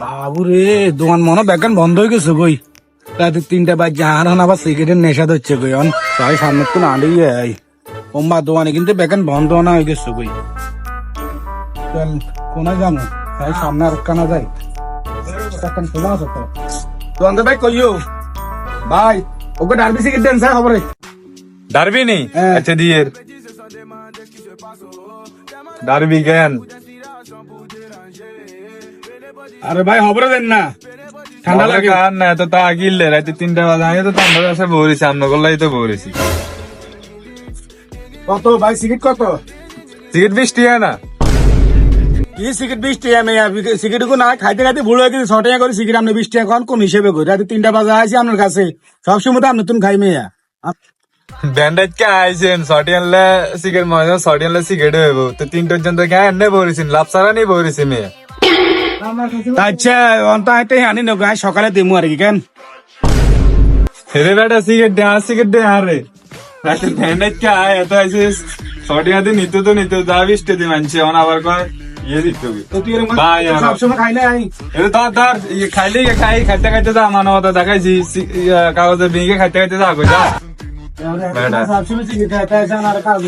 বাবুরে দোকান মনে বেকান বন্ধ হয়ে গেছে কই রাতে 3টা বাজে আর আবার সিগারেটের নেশা ধরছে কই অন সবাই সামনে তো নাড়ি যাই ওম্বা দোকানে কিন্তু বেকান বন্ধ না হয়ে গেছে কই চল কোনা যাবো তাই সামনে আর কানা যাই বেকান খোলা আছে তো দোকান ভাই কইও ভাই ওকে ডারবি সিগারেট দেন স্যার খবরে ডারবি নেই আচ্ছা দিয়ে ডারবি কেন আরে ভাই খবরে দেন না ঠান্ডা লাগে কার না এত তা গিললে রাতে 3টা বাজে আমি তো ঠান্ডা কাছে বলেছি আমরা গল্লাই তো বলেছি কত ভাই সিগারেট কত সিগারেট 20 টাকা না কি সিগারেট 20 টাকা মেয়া সিগারেট কো না খাইতে খাইতে ভুল হয়ে গেছে 6 টাকা করে সিগারেট আপনি 20 টাকা কোন হিসেবে করি রাতে 3টা বাজে আইছি আপনার কাছে সবসময় তো আপনি নতুন খাই মেয়া ব্যান্ডেজ কে আইছেন সটিয়ানলে সিগারেট মজা সটিয়ানলে সিগারেট হইব তো 3 পর্যন্ত কে এনে বলেছেন লাভ সারা নেই বলেছি মেয়ে আচ্ছা অন্ত হাইতে আনি নগো আজ সকালে দিমু আর কি কেন হেরে বেটা সিগারেট দে আরে রাতে ব্যান্ডেজ কে আয় এত আইছে সটিয়া দিয়ে নিতে তো যা 20 টাকা দিয়ে মানছে অন আবার কয় ইয়ে দিতে হবে তো তুই এরকম ভাই আর সবসময় খাই না আই এটা ধর খাইলে খাইতে খাইতে যা মানবতা দেখাইছি কাগজে ভেঙে খাইতে যা কই যা সবসময় সিগারেট খাইতে আসেন আর কাজ